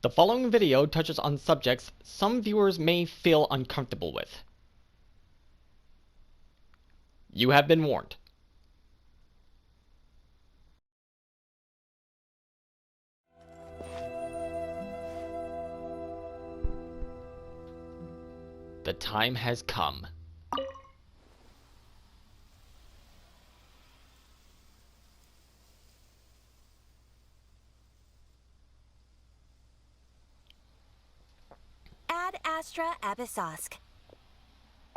The following video touches on subjects some viewers may feel uncomfortable with. You have been warned. The time has come. Ad Astra Abyssosk.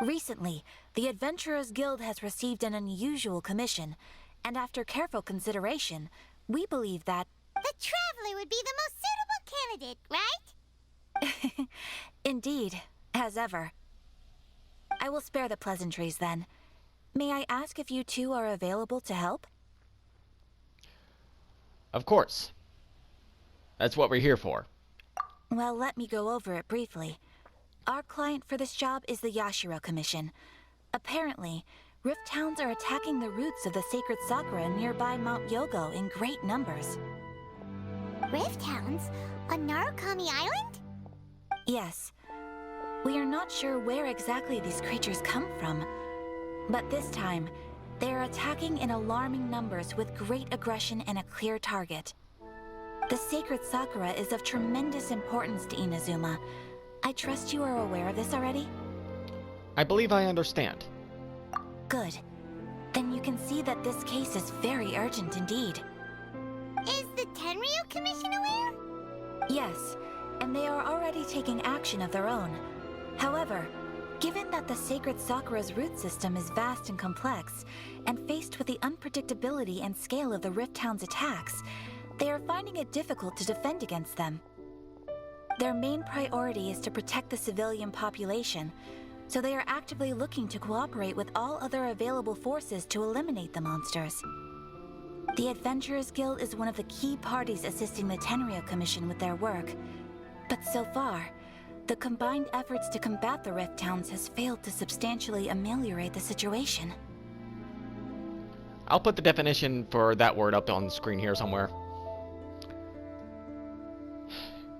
Recently, the Adventurers Guild has received an unusual commission, and after careful consideration, we believe that the Traveler would be the most suitable candidate, right? Indeed, as ever. I will spare the pleasantries then. May I ask if you two are available to help? Of course. That's what we're here for. Well, let me go over it briefly. Our client for this job is the Yashiro Commission. Apparently, Rift Hounds are attacking the roots of the sacred Sakura nearby Mount Yogo in great numbers. Rift Hounds? On Narukami Island? Yes. We are not sure where exactly these creatures come from, but this time, they are attacking in alarming numbers with great aggression and a clear target. The sacred Sakura is of tremendous importance to Inazuma. I trust you are aware of this already? I believe I understand. Good. Then you can see that this case is very urgent indeed. Is the Tenryu Commission aware? Yes, and they are already taking action of their own. However, given that the sacred Sakura's root system is vast and complex, and faced with the unpredictability and scale of the Rift Hound's attacks, they are finding it difficult to defend against them. Their main priority is to protect the civilian population, so they are actively looking to cooperate with all other available forces to eliminate the monsters. The Adventurers Guild is one of the key parties assisting the Tenryu Commission with their work, but so far, the combined efforts to combat the Rift Hounds has failed to substantially ameliorate the situation. I'll put the definition for that word up on the screen here somewhere.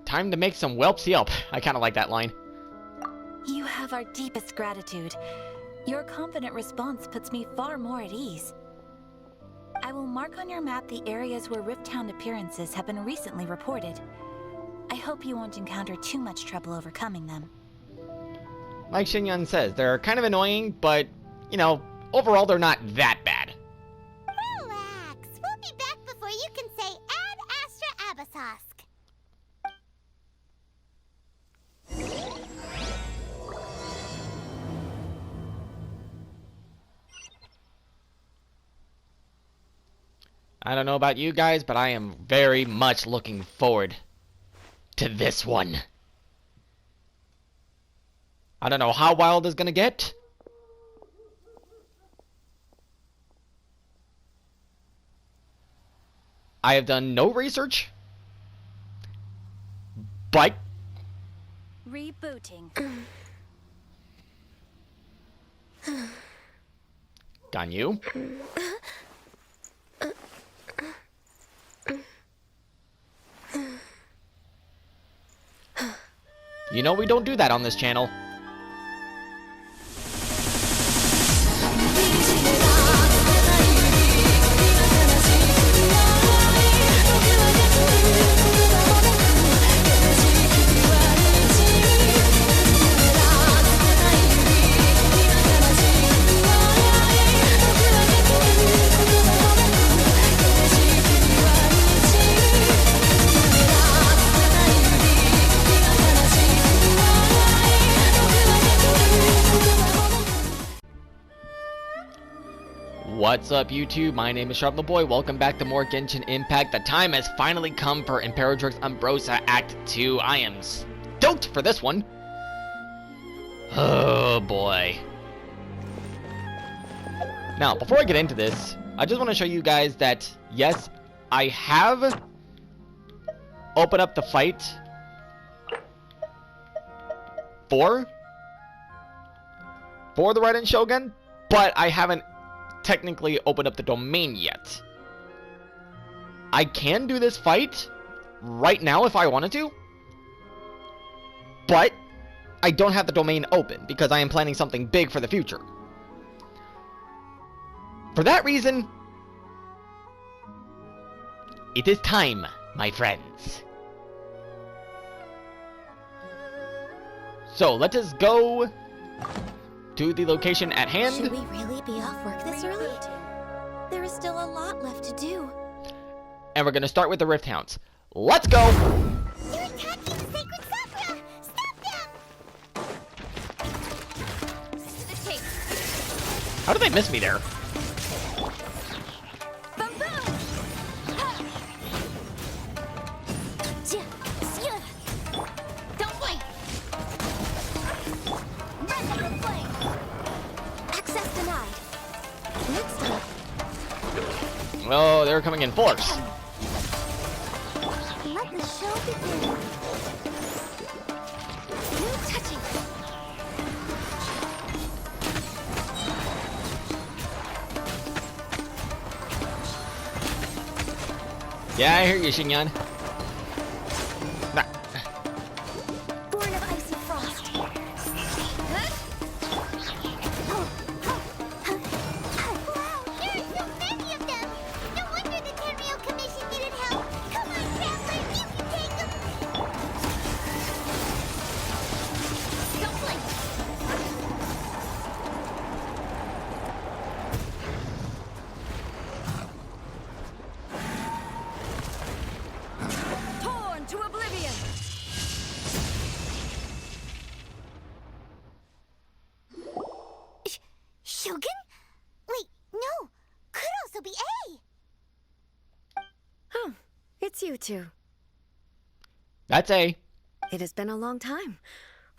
Time to make some whelps yelp. I kind of like that line. You have our deepest gratitude. Your confident response puts me far more at ease. I will mark on your map the areas where Rift Hound appearances have been recently reported. I hope you won't encounter too much trouble overcoming them. Like Shinyan says, they're kind of annoying, but, you know, overall they're not that bad. Relax. We'll be back before you can say Ad Astra Abyssosk. I don't know about you guys, but I am very much looking forward to this one. I don't know how wild it's gonna get. I have done no research, but Rebooting. Ganyu, you know we don't do that on this channel. What's up YouTube, my name is Sharp the Boy, welcome back to more Genshin Impact. The time has finally come for Imperatrix Umbrosa Act 2. I am stoked for this one. Oh boy. Now, before I get into this, I just want to show you guys that, yes, I have opened up the fight for the Raiden Shogun, but I haven't technically opened up the domain yet. I can do this fight right now if I wanted to, But I don't have the domain open because I am planning something big for the future. For that reason, it is time, my friends. So let us go to the location at hand. Should we really be off work this early? There is still a lot left to do. And we're going to start with the Rift Hounds. Let's go! They're attacking the sacred Sakura! Stop them! To the tape. How did they miss me there? Boom, boom! Don't blink! Run like a flame! Access denied. Next time. Oh, they're coming in force. Let the show begin. No touching. Yeah, I hear you, Xingyan. Nah. Born of icy frost. Wow, there are so many of them! No wonder the Tenryou Commission needed help! Come on, Traveler, you can take them! Don't blink. Torn to oblivion. Shogun? Wait, no! Could also be A! Oh, it's you two. That's A. It has been a long time.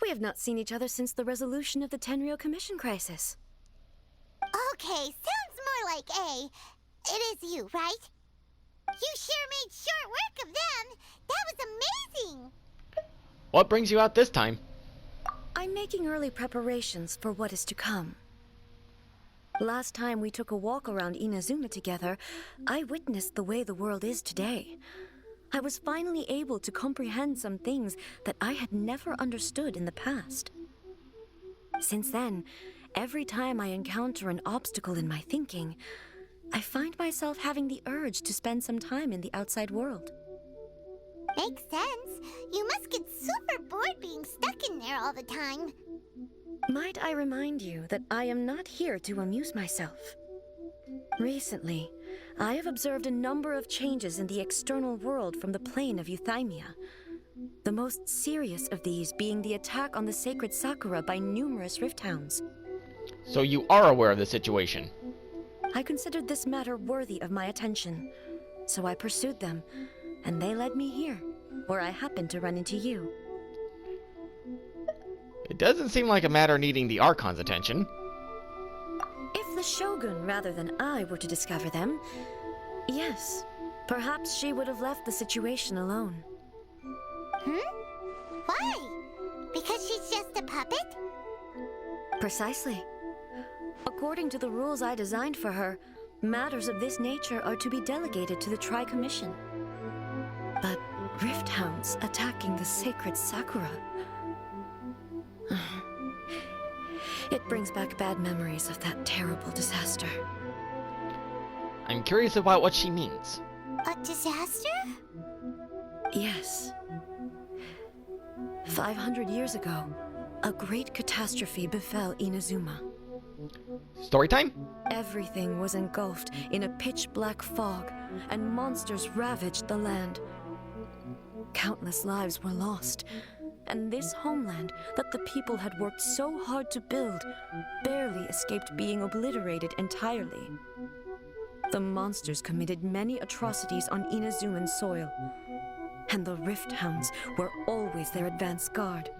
We have not seen each other since the resolution of the Tenryou Commission crisis. Okay, sounds more like A. It is you, right? You sure made short work of them! That was amazing! What brings you out this time? I'm making early preparations for what is to come. Last time we took a walk around Inazuma together, I witnessed the way the world is today. I was finally able to comprehend some things that I had never understood in the past. Since then, every time I encounter an obstacle in my thinking, I find myself having the urge to spend some time in the outside world. Makes sense. You must get super bored being stuck in there all the time. Might I remind you that I am not here to amuse myself? Recently, I have observed a number of changes in the external world from the plane of Euthymia. The most serious of these being the attack on the sacred Sakura by numerous Rift Hounds. So you are aware of the situation. I considered this matter worthy of my attention, so I pursued them, and they led me here, where I happened to run into you. It doesn't seem like a matter needing the Archon's attention. If the Shogun rather than I were to discover them, yes, perhaps she would have left the situation alone. Why? Because she's just a puppet? Precisely. According to the rules I designed for her, matters of this nature are to be delegated to the Tri-Commission. But Rift Hounds attacking the sacred Sakura... It brings back bad memories of that terrible disaster. I'm curious about what she means. A disaster? Yes. 500 years ago, a great catastrophe befell Inazuma. Story time? Everything was engulfed in a pitch-black fog, and monsters ravaged the land. Countless lives were lost, and this homeland that the people had worked so hard to build barely escaped being obliterated entirely. The monsters committed many atrocities on Inazuman soil, and the Rift Hounds were always their advance guard.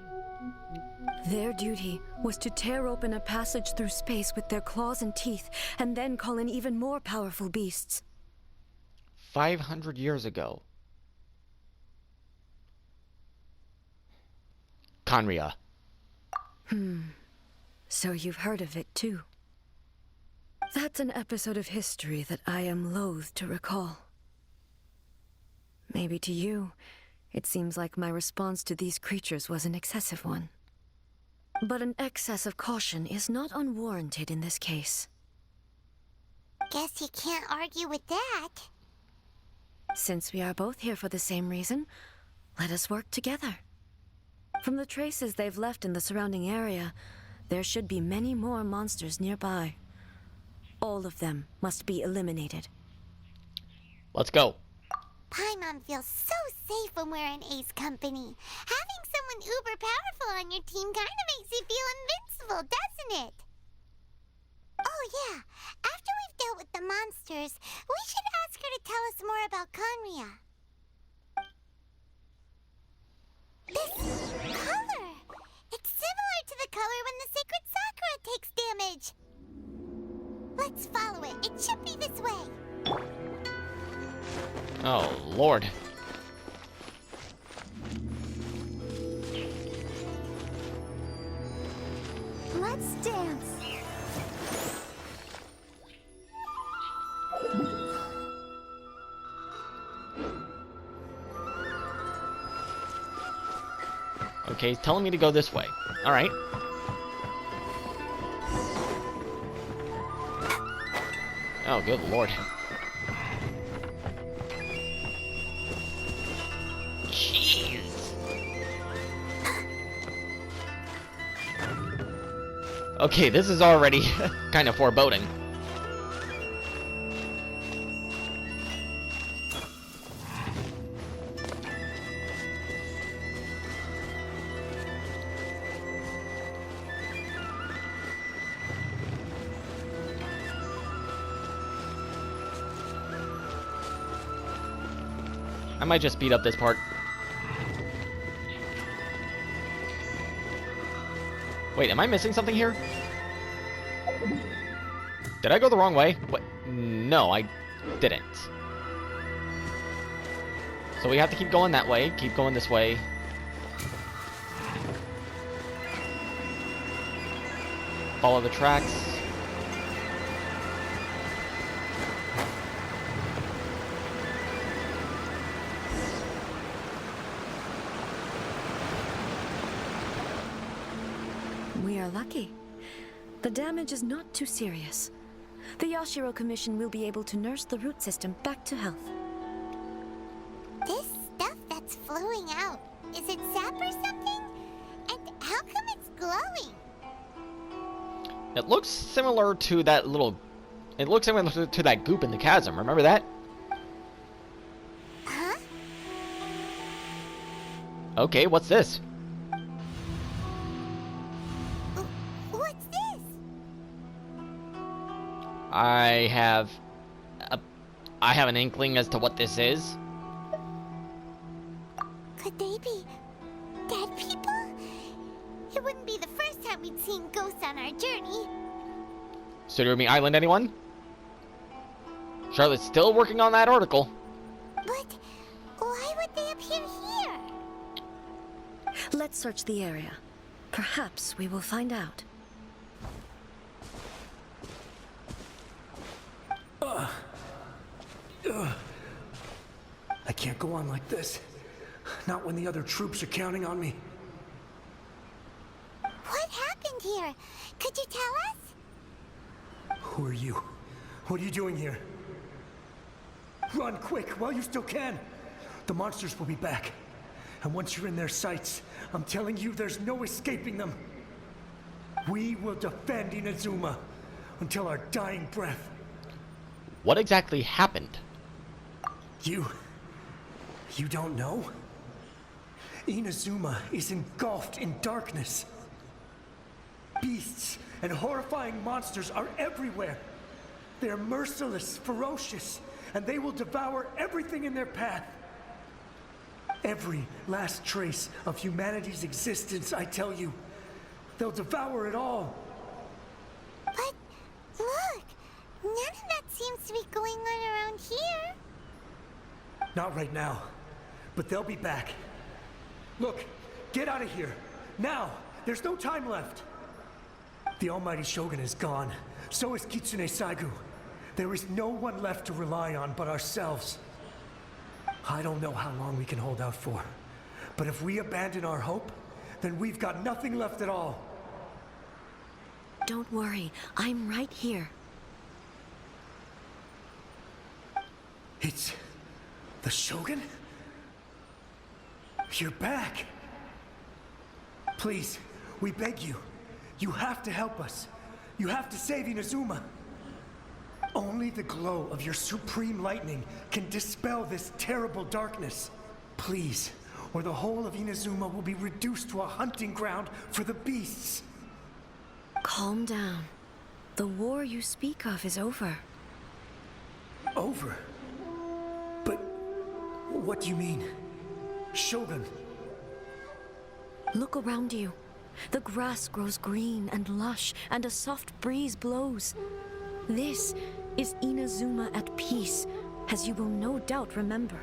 Their duty was to tear open a passage through space with their claws and teeth, and then call in even more powerful beasts. 500 years ago. Conria. So you've heard of it too. That's an episode of history that I am loath to recall. Maybe to you, It seems like my response to these creatures was an excessive one. But an excess of caution is not unwarranted in this case. Guess you can't argue with that. Since we are both here for the same reason, let us work together. From the traces they've left in the surrounding area, there should be many more monsters nearby. All of them must be eliminated. Let's go. Paimon feels so safe when we're in A's company. Having someone uber powerful on your team kinda makes you feel invincible, doesn't it? Oh yeah, after we've dealt with the monsters, we should ask her to tell us more about Conria. This color! It's similar to the color when the sacred Sakura takes damage. Let's follow it. It should be this way. Oh, Lord. Let's dance. Okay, he's telling me to go this way. Alright. Oh, good Lord. Jeez. Okay, this is already kind of foreboding. I might just speed up this part. Wait, am I missing something here? Did I go the wrong way? What? No, I didn't. So we have to keep going that way, keep going this way. Follow the tracks. We are lucky. The damage is not too serious. The Yashiro Commission will be able to nurse the root system back to health. This stuff that's flowing out, is it sap or something? And how come it's glowing? It looks similar to that little... It looks similar to that goop in the chasm. Remember that? Huh? Okay, what's this? What's this? I have an inkling as to what this is. Could they be dead people? It wouldn't be the first time we'd seen ghosts on our journey. Tsurumi Island, anyone? Charlotte's still working on that article. But why would they appear here? Let's search the area. Perhaps we will find out. I can't go on like this. Not when the other troops are counting on me. What happened here? Could you tell us? Who are you? What are you doing here? Run quick while you still can. The monsters will be back. And once you're in their sights, I'm telling you there's no escaping them. We will defend Inazuma until our dying breath. What exactly happened? You don't know? Inazuma is engulfed in darkness. Beasts and horrifying monsters are everywhere. They're merciless, ferocious, and they will devour everything in their path. Every last trace of humanity's existence, I tell you. They'll devour it all. But look, none of that seems to be going on around here. Not right now, but they'll be back. Look, get out of here. Now! There's no time left. The almighty Shogun is gone. So is Kitsune Saigu. There is no one left to rely on but ourselves. I don't know how long we can hold out for, But if we abandon our hope, then we've got nothing left at all. Don't worry, I'm right here. It's the Shogun? You're back. Please, we beg you. You have to help us. You have to save Inazuma. Only the glow of your supreme lightning can dispel this terrible darkness. Please, or the whole of Inazuma will be reduced to a hunting ground for the beasts. Calm down. The war you speak of is over. Over? But what do you mean? Shogun? Look around you. The grass grows green and lush, and a soft breeze blows. This is Inazuma at peace, as you will no doubt remember.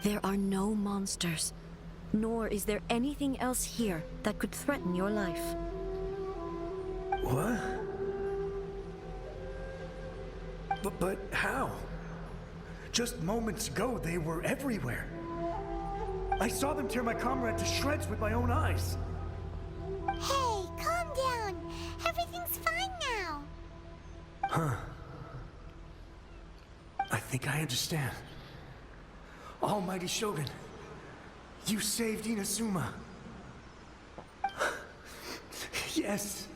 There are no monsters, nor is there anything else here that could threaten your life. What? But how? Just moments ago, they were everywhere. I saw them tear my comrade to shreds with my own eyes. Hey, calm down. Everything's fine now. Huh. I think I understand. Almighty Shogun, you saved Inazuma. Yes,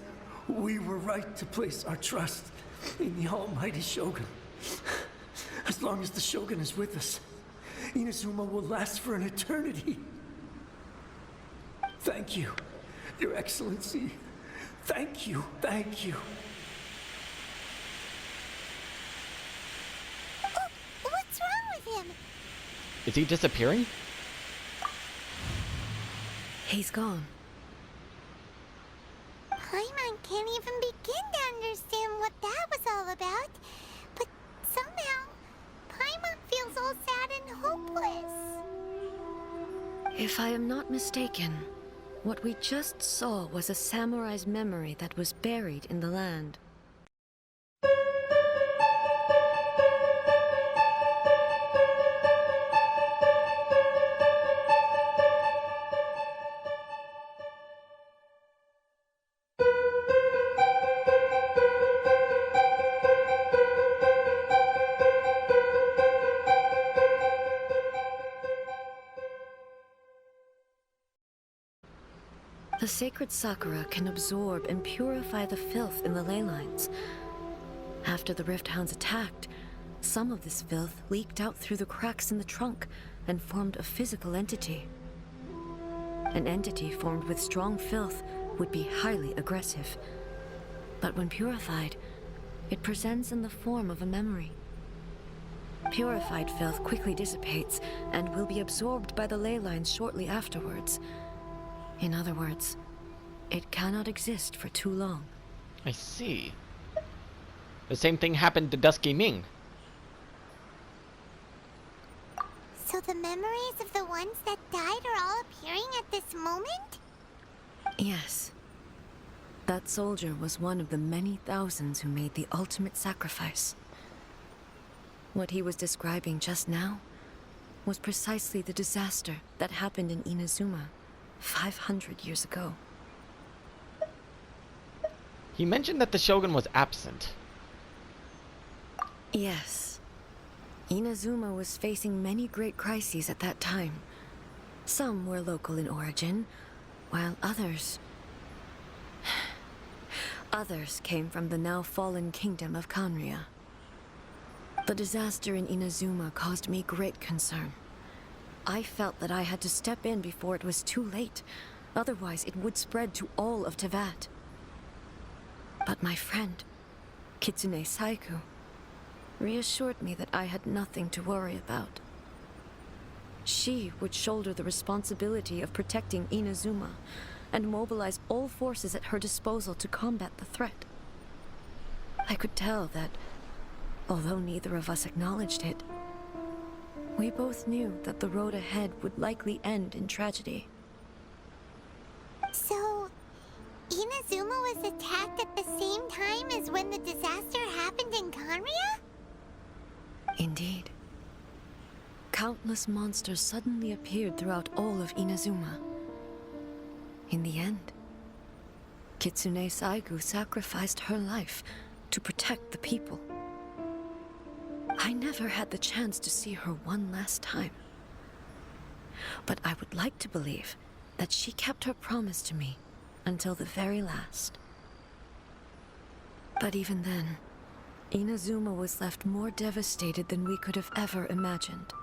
we were right to place our trust in the Almighty Shogun. As long as the Shogun is with us, Inazuma will last for an eternity. Thank you, Your Excellency. Thank you, thank you. Oh, what's wrong with him? Is he disappearing? He's gone. Paimon can't even begin to understand what that was all about. But somehow, Paimon feels all sad and hopeless. If I am not mistaken, what we just saw was a samurai's memory that was buried in the land. The sacred sakura can absorb and purify the filth in the ley lines. After the Rift Hounds attacked, some of this filth leaked out through the cracks in the trunk and formed a physical entity. An entity formed with strong filth would be highly aggressive. But when purified, it presents in the form of a memory. Purified filth quickly dissipates and will be absorbed by the ley lines shortly afterwards. In other words, it cannot exist for too long. I see. The same thing happened to Dusky Ming. So the memories of the ones that died are all appearing at this moment? Yes. That soldier was one of the many thousands who made the ultimate sacrifice. What he was describing just now was precisely the disaster that happened in Inazuma 500 years ago. He mentioned that the Shogun was absent. Yes. Inazuma was facing many great crises at that time. Some were local in origin, while others came from the now fallen kingdom of Kanria. The disaster in Inazuma caused me great concern. I felt that I had to step in before it was too late, otherwise it would spread to all of Tevat. But my friend, Kitsune Saiku, reassured me that I had nothing to worry about. She would shoulder the responsibility of protecting Inazuma and mobilize all forces at her disposal to combat the threat. I could tell that, although neither of us acknowledged it, we both knew that the road ahead would likely end in tragedy. So, Inazuma was attacked at the same time as when the disaster happened in Kanria? Indeed. countless monsters suddenly appeared throughout all of Inazuma. In the end, Kitsune Saigu sacrificed her life to protect the people. I never had the chance to see her one last time. But I would like to believe that she kept her promise to me until the very last. But even then, Inazuma was left more devastated than we could have ever imagined.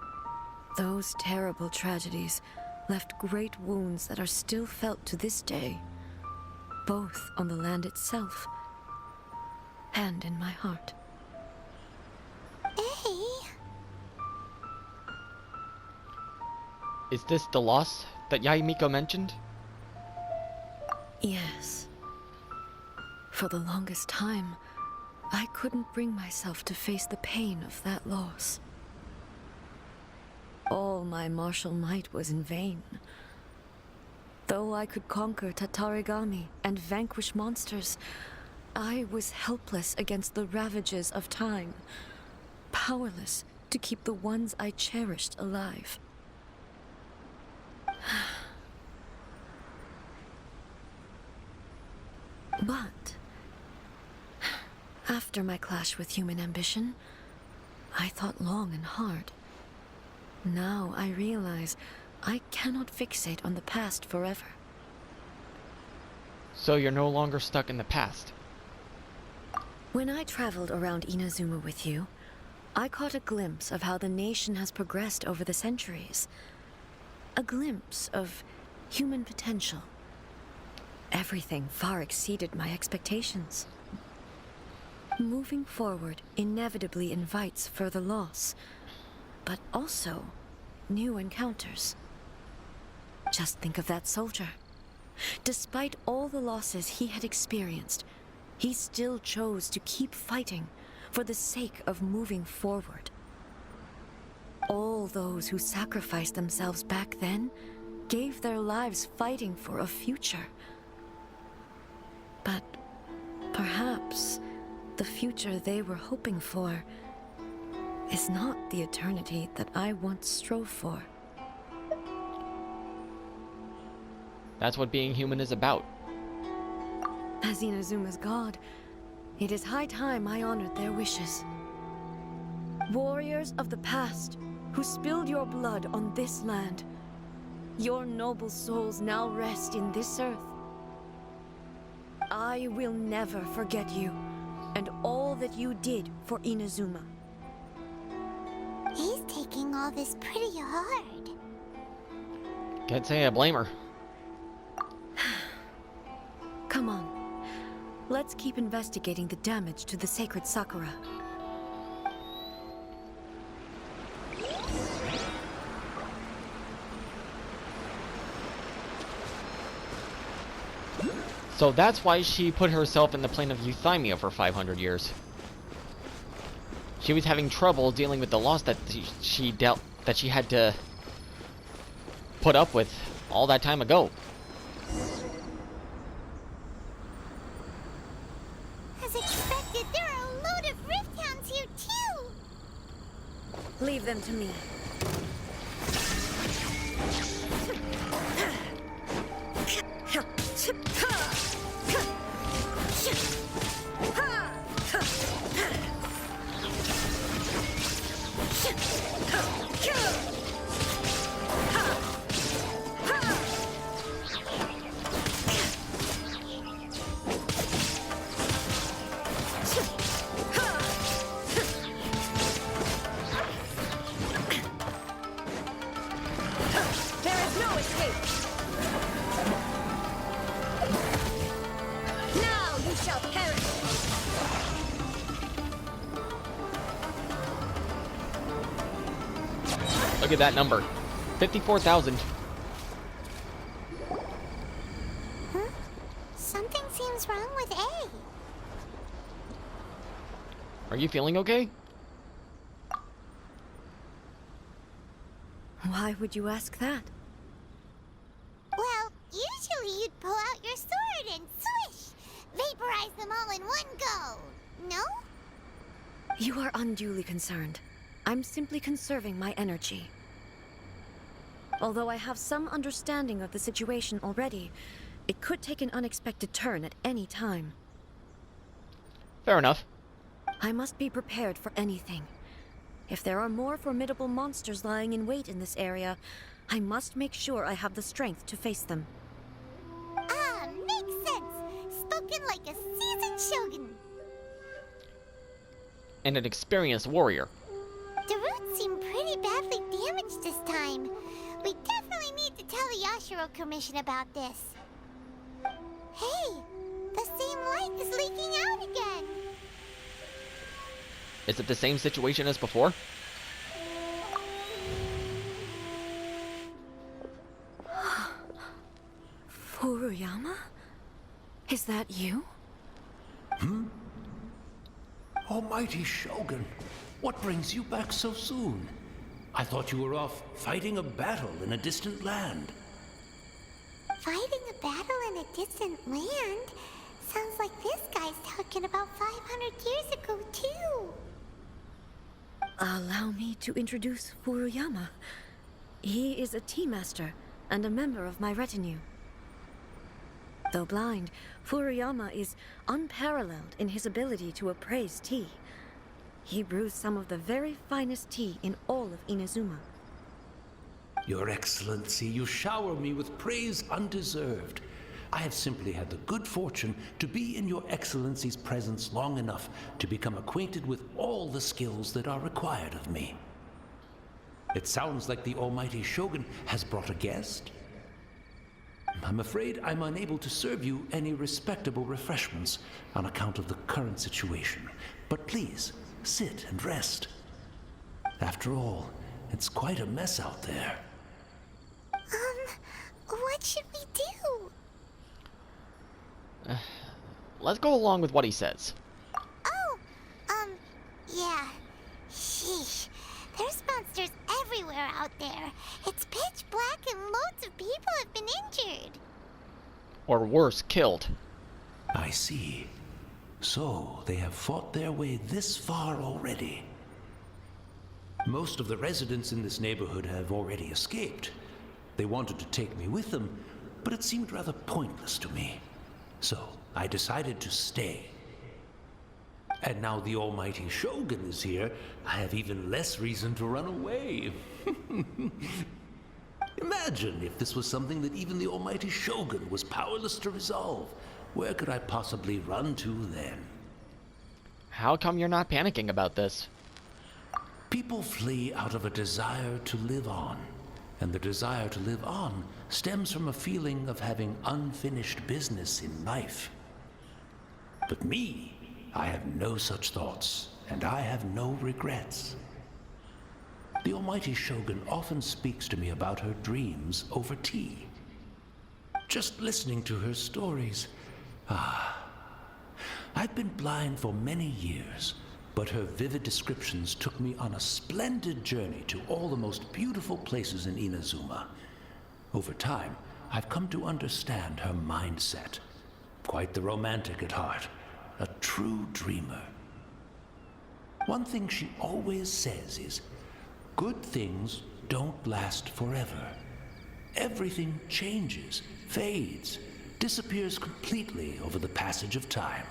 Those terrible tragedies left great wounds that are still felt to this day, both on the land itself and in my heart. Hey, Is this the loss that Yaimiko mentioned? Yes. For the longest time, I couldn't bring myself to face the pain of that loss. All my martial might was in vain. Though I could conquer Tatarigami and vanquish monsters, I was helpless against the ravages of time, powerless to keep the ones I cherished alive. But after my clash with human ambition, I thought long and hard. Now I realize I cannot fixate on the past forever. So you're no longer stuck in the past. When I traveled around Inazuma with you, I caught a glimpse of how the nation has progressed over the centuries. A glimpse of human potential. Everything far exceeded my expectations. Moving forward inevitably invites further loss, but also new encounters. Just think of that soldier. Despite all the losses he had experienced, he still chose to keep fighting for the sake of moving forward. All those who sacrificed themselves back then gave their lives fighting for a future. But perhaps the future they were hoping for is not the eternity that I once strove for. That's what being human is about. As Inazuma's god, it is high time I honored their wishes. Warriors of the past, who spilled your blood on this land, your noble souls now rest in this earth. I will never forget you, and all that you did for Inazuma. he's taking all this pretty hard. Can't say I blame her. Come on, let's keep investigating the damage to the sacred Sakura. So that's why she put herself in the plane of euthymia for 500 years. She was having trouble dealing with the loss that she had to put up with all that time ago. As expected, there are a load of Rift Hounds here too! Leave them to me. Look at that number. 54,000. Something seems wrong with A. Are you feeling okay? Why would you ask that? Well, usually you'd pull out your sword and swish! Vaporize them all in one go! No? You are unduly concerned. I'm simply conserving my energy. Although I have some understanding of the situation already, it could take an unexpected turn at any time. Fair enough. I must be prepared for anything. If there are more formidable monsters lying in wait in this area, I must make sure I have the strength to face them. Ah, makes sense. Spoken like a seasoned shogun. And an experienced warrior. The roots seem pretty badly damaged this time. We definitely need to tell the Yashiro Commission about this. Hey, the same light is leaking out again. Is it the same situation as before? Furuyama? Is that you? Almighty Shogun, what brings you back so soon? I thought you were off fighting a battle in a distant land. Fighting a battle in a distant land? Sounds like this guy's talking about 500 years ago, too. Allow me to introduce Furuyama. He is a tea master and a member of my retinue. Though blind, Furuyama is unparalleled in his ability to appraise tea. He brews some of the very finest tea in all of Inazuma. Your Excellency, you shower me with praise undeserved. I have simply had the good fortune to be in Your Excellency's presence long enough to become acquainted with all the skills that are required of me. It sounds like the Almighty Shogun has brought a guest. I'm afraid I'm unable to serve you any respectable refreshments on account of the current situation. But please, sit and rest. After all, it's quite a mess out there. What should we do? Let's go along with what he says. Oh, yeah. Sheesh. There's monsters everywhere out there. It's pitch black and loads of people have been injured. Or worse, killed. I see. So, they have fought their way this far already. Most of the residents in this neighborhood have already escaped. They wanted to take me with them, but it seemed rather pointless to me. So, I decided to stay. And now the Almighty Shogun is here, I have even less reason to run away. Imagine if this was something that even the Almighty Shogun was powerless to resolve. Where could I possibly run to then? How come you're not panicking about this? People flee out of a desire to live on. And the desire to live on stems from a feeling of having unfinished business in life. But me, I have no such thoughts, and I have no regrets. The Almighty Shogun often speaks to me about her dreams over tea. Just listening to her stories, I've been blind for many years, but her vivid descriptions took me on a splendid journey to all the most beautiful places in Inazuma. Over time, I've come to understand her mindset. Quite the romantic at heart, a true dreamer. One thing she always says is, good things don't last forever. Everything changes, fades, disappears completely over the passage of time.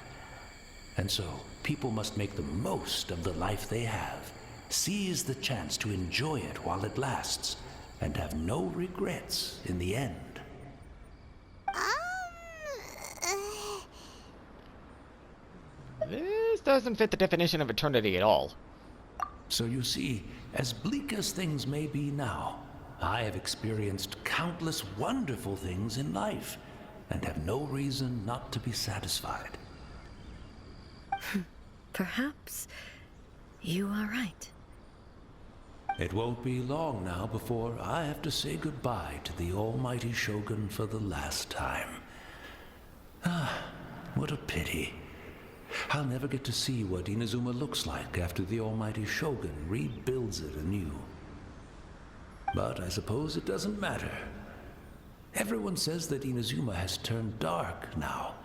And so, people must make the most of the life they have, seize the chance to enjoy it while it lasts, and have no regrets in the end. This doesn't fit the definition of eternity at all. So you see, as bleak as things may be now, I have experienced countless wonderful things in life, and have no reason not to be satisfied. Perhaps you are right. It won't be long now before I have to say goodbye to the Almighty Shogun for the last time. What a pity. I'll never get to see what Inazuma looks like after the Almighty Shogun rebuilds it anew. But I suppose it doesn't matter. Everyone says that Inazuma has turned dark now.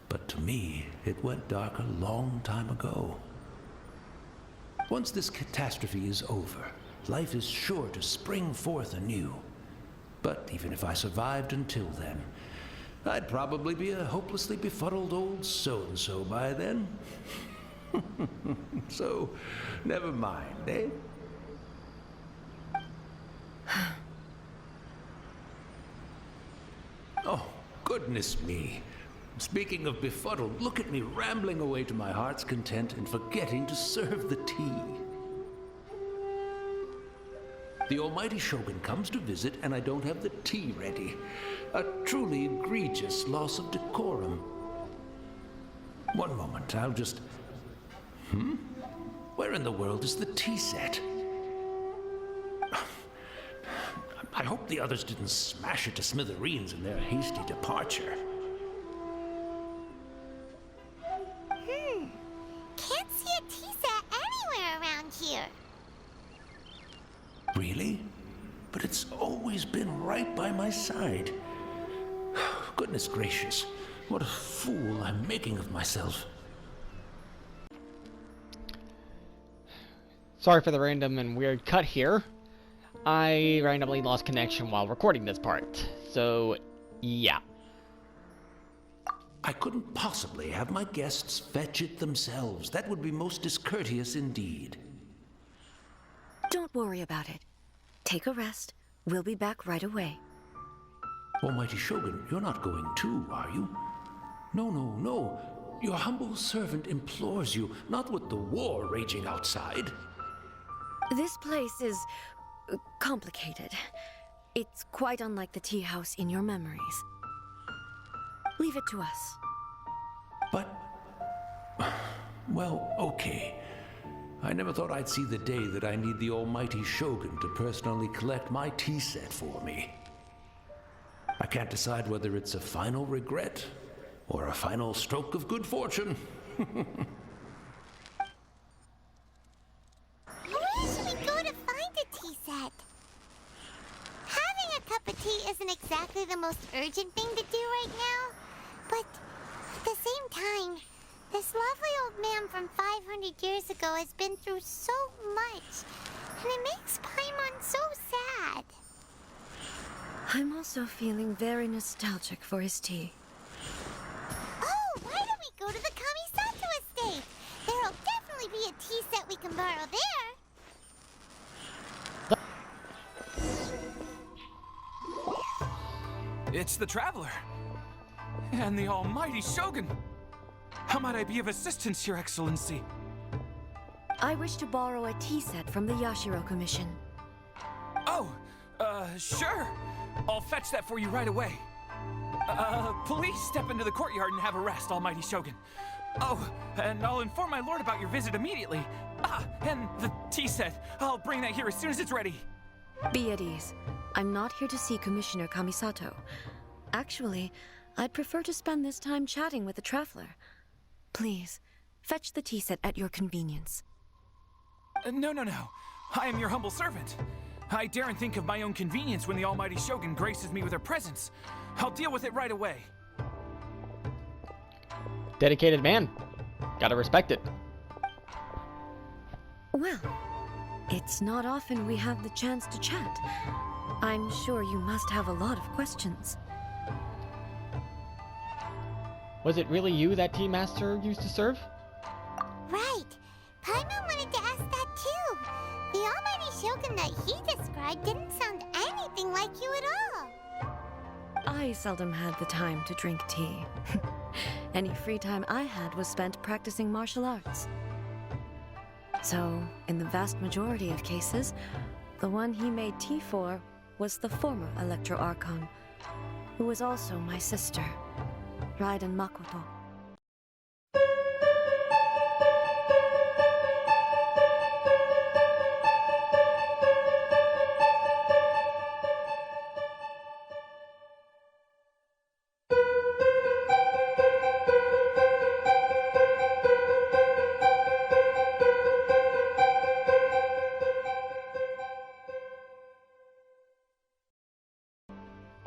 But to me, it went dark a long time ago. Once this catastrophe is over, life is sure to spring forth anew. But even if I survived until then, I'd probably be a hopelessly befuddled old so-and-so by then. So, never mind, eh? Oh, goodness me. Speaking of befuddled, look at me rambling away to my heart's content and forgetting to serve the tea. The almighty Shogun comes to visit and I don't have the tea ready. A truly egregious loss of decorum. One moment, I'll just... Where in the world is the tea set? I hope the others didn't smash it to smithereens in their hasty departure. Can't see a tea set anywhere around here. Really? But it's always been right by my side. Goodness gracious, what a fool I'm making of myself. Sorry for the random and weird cut here. I randomly lost connection while recording this part. So, yeah. I couldn't possibly have my guests fetch it themselves. That would be most discourteous indeed. Don't worry about it. Take a rest. We'll be back right away. Almighty Shogun, you're not going too, are you? No, no, no. Your humble servant implores you, not with the war raging outside. This place is complicated. It's quite unlike the tea house in your memories. Leave it to us. But... well, okay. I never thought I'd see the day that I need the almighty Shogun to personally collect my tea set for me. I can't decide whether it's a final regret or a final stroke of good fortune. Where should we go to find a tea set? Having a cup of tea isn't exactly the most urgent thing to do right now, but at the same time, this lovely old man from 500 years ago has been through so much, and it makes Paimon so sad. I'm also feeling very nostalgic for his tea. Oh, why don't we go to the Kamisato estate? There'll definitely be a tea set we can borrow there. It's the Traveler. And the almighty Shogun. How might I be of assistance, Your Excellency? I wish to borrow a tea set from the Yashiro Commission. Oh, sure. I'll fetch that for you right away. Please step into the courtyard and have a rest, almighty Shogun. Oh, and I'll inform my lord about your visit immediately. Ah, and the tea set. I'll bring that here as soon as it's ready. Be at ease. I'm not here to see Commissioner Kamisato. Actually, I'd prefer to spend this time chatting with the Traveler. Please, fetch the tea set at your convenience. No. I am your humble servant. I daren't think of my own convenience when the almighty Shogun graces me with her presence. I'll deal with it right away. Dedicated man. Gotta respect it. Well, it's not often we have the chance to chat. I'm sure you must have a lot of questions. Was it really you that Tea Master used to serve? Right. Paimon wanted to ask that too. The almighty Shogun that he described didn't sound anything like you at all. I seldom had the time to drink tea. Any free time I had was spent practicing martial arts. So, in the vast majority of cases, the one he made tea for was the former Electro Archon, who was also my sister, Raiden Makoto.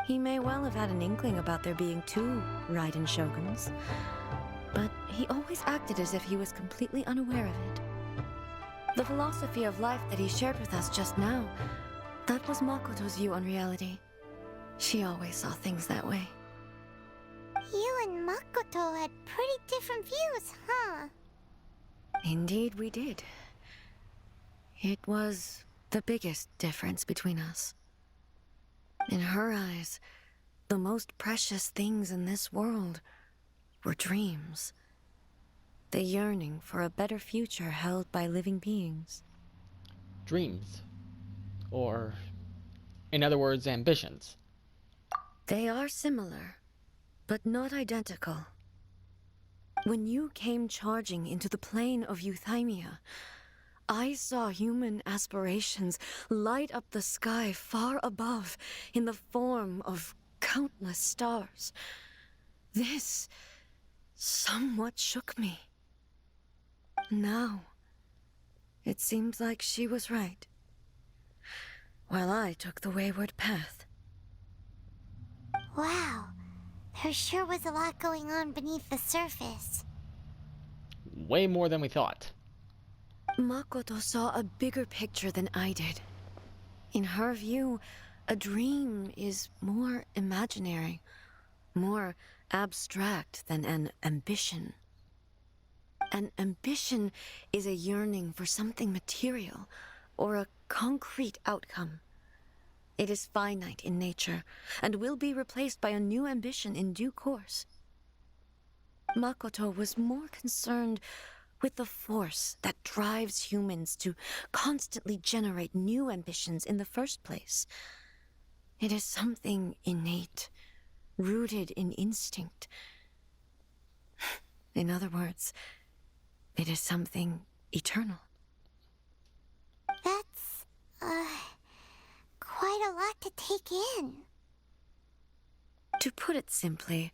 He may well have had an inkling about there being two Raiden Shoguns, but he always acted as if he was completely unaware of it. The philosophy of life that he shared with us just now, that was Makoto's view on reality. She always saw things that way. You and Makoto had pretty different views, huh? Indeed we did. It was the biggest difference between us. In her eyes, the most precious things in this world were dreams. The yearning for a better future held by living beings. Dreams. Or, in other words, ambitions. They are similar, but not identical. When you came charging into the plane of Euthymia, I saw human aspirations light up the sky far above in the form of countless stars. This somewhat shook me. Now, it seems like she was right, while I took the wayward path. Wow, there sure was a lot going on beneath the surface. Way more than we thought. Makoto saw a bigger picture than I did. In her view, a dream is more imaginary, more abstract than an ambition. An ambition is a yearning for something material, or a concrete outcome. It is finite in nature, and will be replaced by a new ambition in due course. Makoto was more concerned with the force that drives humans to constantly generate new ambitions in the first place. It is something innate, rooted in instinct. In other words, it is something eternal. That's, quite a lot to take in. To put it simply,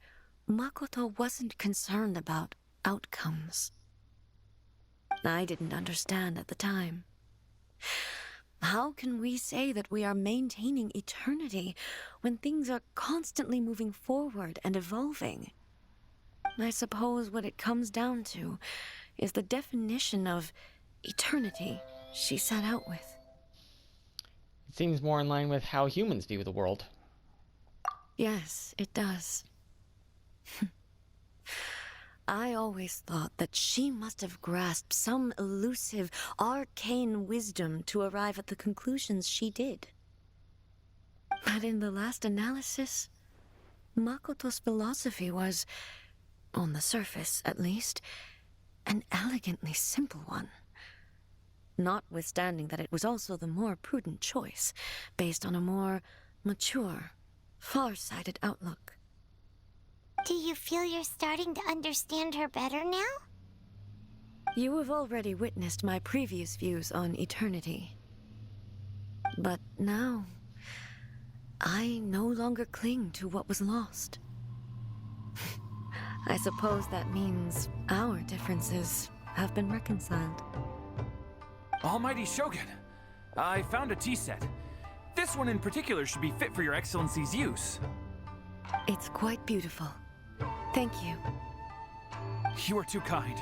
Makoto wasn't concerned about outcomes. I didn't understand at the time. How can we say that we are maintaining eternity when things are constantly moving forward and evolving? I suppose what it comes down to is the definition of eternity she set out with. It seems more in line with how humans view the world. Yes, it does. I always thought that she must have grasped some elusive, arcane wisdom to arrive at the conclusions she did. But in the last analysis, Makoto's philosophy was, on the surface at least, an elegantly simple one. Notwithstanding that it was also the more prudent choice, based on a more mature, far-sighted outlook. Do you feel you're starting to understand her better now? You have already witnessed my previous views on eternity. But now, I no longer cling to what was lost. I suppose that means our differences have been reconciled. Almighty Shogun, I found a tea set. This one in particular should be fit for your Excellency's use. It's quite beautiful. Thank you. You are too kind.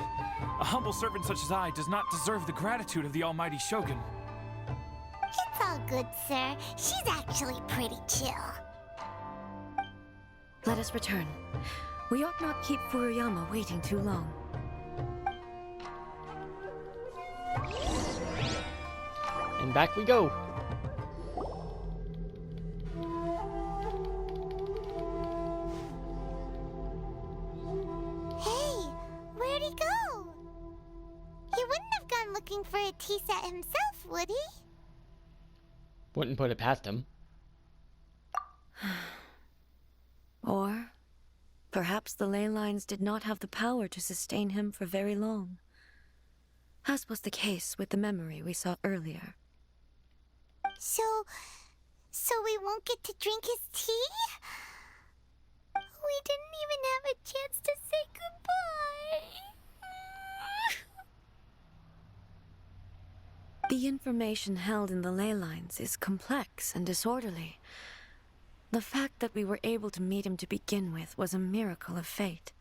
A humble servant such as I does not deserve the gratitude of the Almighty Shogun. It's all good, sir. She's actually pretty chill. Let us return. We ought not keep Furuyama waiting too long. And back we go. Hey, where'd he go? He wouldn't have gone looking for a tea set himself, would he? Wouldn't put it past him. Or perhaps the ley lines did not have the power to sustain him for very long, as was the case with the memory we saw earlier. So we won't get to drink his tea? We didn't even have a chance to say goodbye. The information held in the ley lines is complex and disorderly. The fact that we were able to meet him to begin with was a miracle of fate.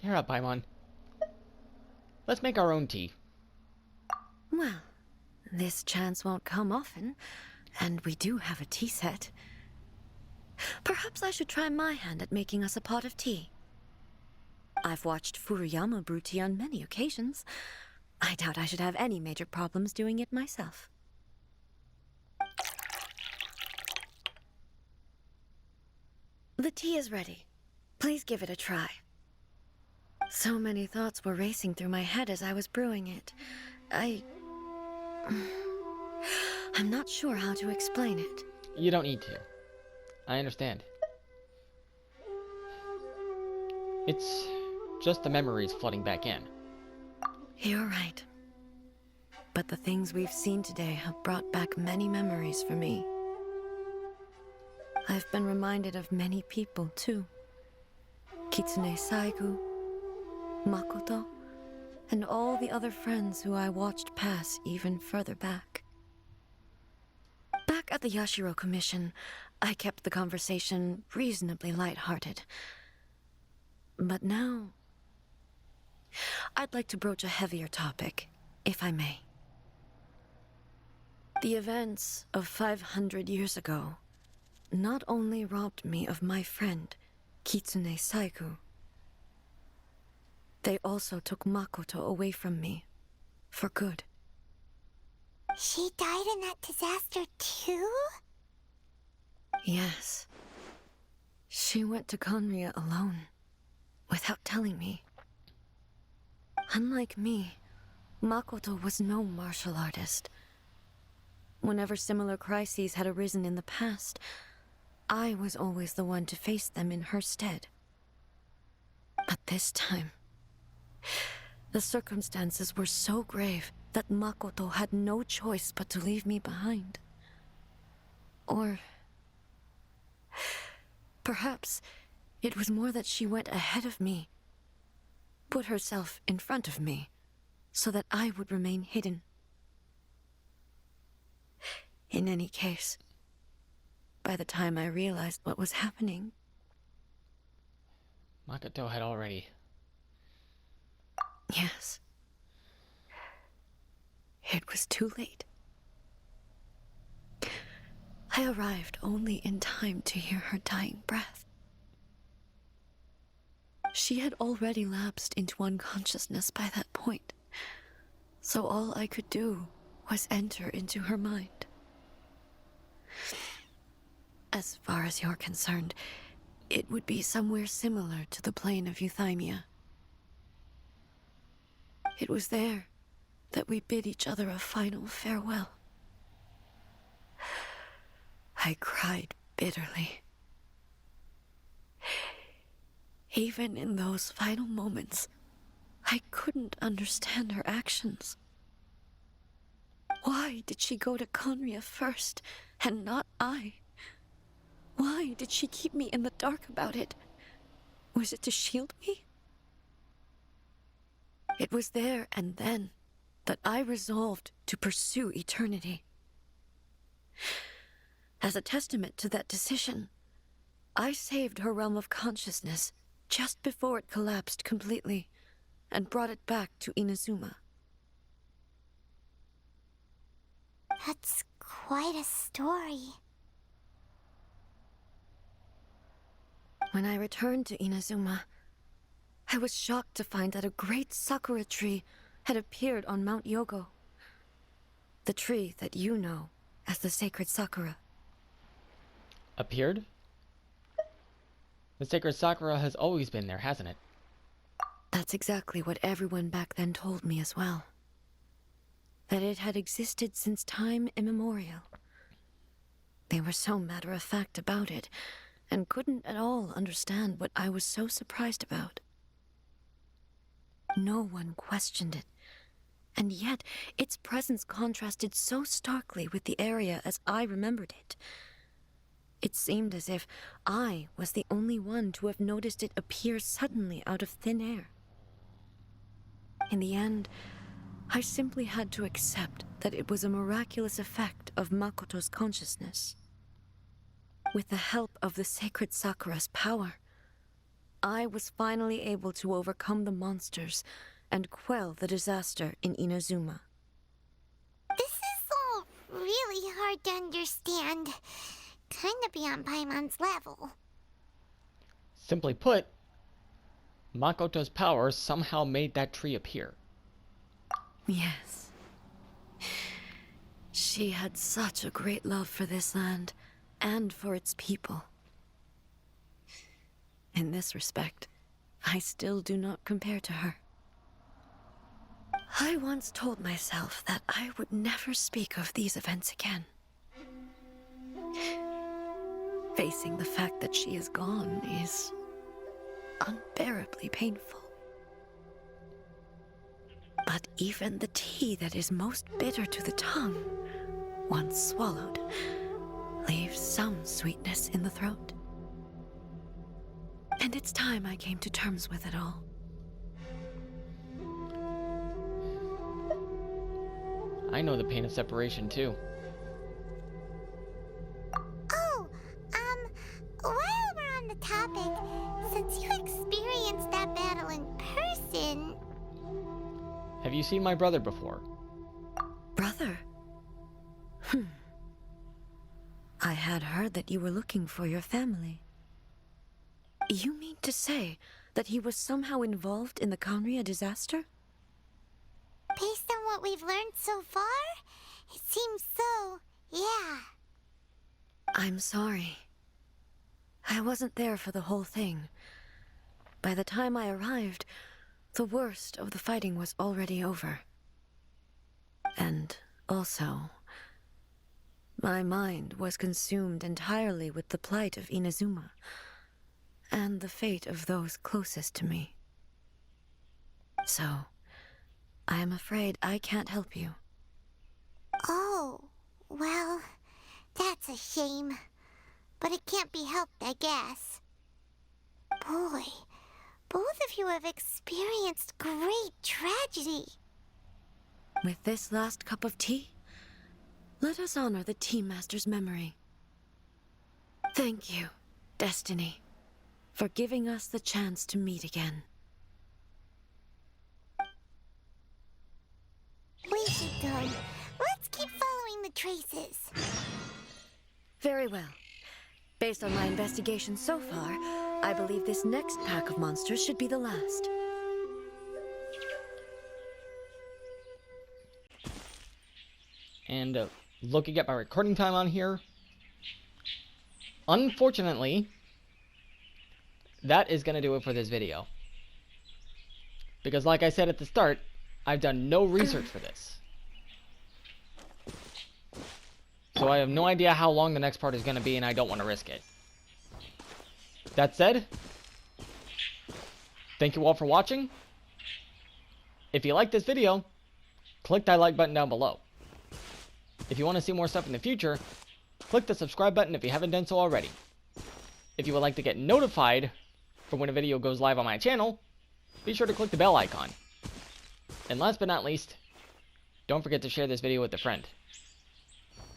Cheer up, Paimon. Let's make our own tea. Well, This chance won't come often, and we do have a tea set. Perhaps I should try my hand at making us a pot of tea. I've watched Furuyama brew tea on many occasions. I doubt I should have any major problems doing it myself. The tea is ready. Please give it a try. So many thoughts were racing through my head as I was brewing it. I'm not sure how to explain it. You don't need to. I understand. It's just the memories flooding back in. You're right. But the things we've seen today have brought back many memories for me. I've been reminded of many people, too. Kitsune Saigu, Makoto, and all the other friends who I watched pass even further back. Back at the Yashiro Commission, I kept the conversation reasonably lighthearted. But now, I'd like to broach a heavier topic, if I may. The events of 500 years ago not only robbed me of my friend, Kitsune Saigu, they also took Makoto away from me, for good. She died in that disaster too? Yes. She went to Conria alone, without telling me. Unlike me, Makoto was no martial artist. Whenever similar crises had arisen in the past, I was always the one to face them in her stead. But this time, the circumstances were so grave that Makoto had no choice but to leave me behind. Or perhaps it was more that she went ahead of me, put herself in front of me, so that I would remain hidden. In any case, by the time I realized what was happening, Makoto had already... Yes. It was too late. I arrived only in time to hear her dying breath. She had already lapsed into unconsciousness by that point, so all I could do was enter into her mind. As far as you're concerned, it would be somewhere similar to the plane of Euthymia. It was there that we bid each other a final farewell. I cried bitterly. Even in those final moments, I couldn't understand her actions. Why did she go to Conria first, and not I? Why did she keep me in the dark about it? Was it to shield me? It was there and then that I resolved to pursue eternity. As a testament to that decision, I saved her realm of consciousness just before it collapsed completely and brought it back to Inazuma. That's quite a story. When I returned to Inazuma, I was shocked to find that a great sakura tree had appeared on Mount Yogo. The tree that you know as the sacred sakura. Appeared? The sacred sakura has always been there, hasn't it? That's exactly what everyone back then told me as well. That it had existed since time immemorial. They were so matter-of-fact about it, and couldn't at all understand what I was so surprised about. No one questioned it, and yet its presence contrasted so starkly with the area as I remembered it. It seemed as if I was the only one to have noticed it appear suddenly out of thin air. In the end, I simply had to accept that it was a miraculous effect of Makoto's consciousness. With the help of the sacred Sakura's power, I was finally able to overcome the monsters and quell the disaster in Inazuma. This is really hard to understand. Kinda beyond Paimon's level. Simply put, Makoto's power somehow made that tree appear. Yes. She had such a great love for this land, and for its people. In this respect, I still do not compare to her. I once told myself that I would never speak of these events again. Facing the fact that she is gone is unbearably painful. But even the tea that is most bitter to the tongue, once swallowed, leaves some sweetness in the throat. And it's time I came to terms with it all. I know the pain of separation too. Oh, while we're on the topic, since you experienced that battle in person... Have you seen my brother before? Brother? I had heard that you were looking for your family. You mean to say that he was somehow involved in the Kanria disaster? Based on what we've learned so far, it seems so, yeah. I'm sorry. I wasn't there for the whole thing. By the time I arrived, the worst of the fighting was already over. And also, my mind was consumed entirely with the plight of Inazuma, and the fate of those closest to me. So, I am afraid I can't help you. Oh, well, that's a shame. But it can't be helped, I guess. Boy, both of you have experienced great tragedy. With this last cup of tea, let us honor the Tea Master's memory. Thank you, Destiny, for giving us the chance to meet again. We should go. Let's keep following the traces. Very well. Based on my investigation so far, I believe this next pack of monsters should be the last. And looking at my recording time on here, unfortunately, that is going to do it for this video. Because like I said at the start, I've done no research for this. So I have no idea how long the next part is going to be, and I don't want to risk it. That said, thank you all for watching. If you like this video, click that like button down below. If you want to see more stuff in the future, click the subscribe button if you haven't done so already. If you would like to get notified for when a video goes live on my channel, be sure to click the bell icon. And last but not least, don't forget to share this video with a friend.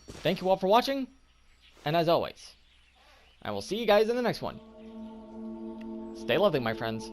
Thank you all for watching, and as always, I will see you guys in the next one. Stay lovely, my friends.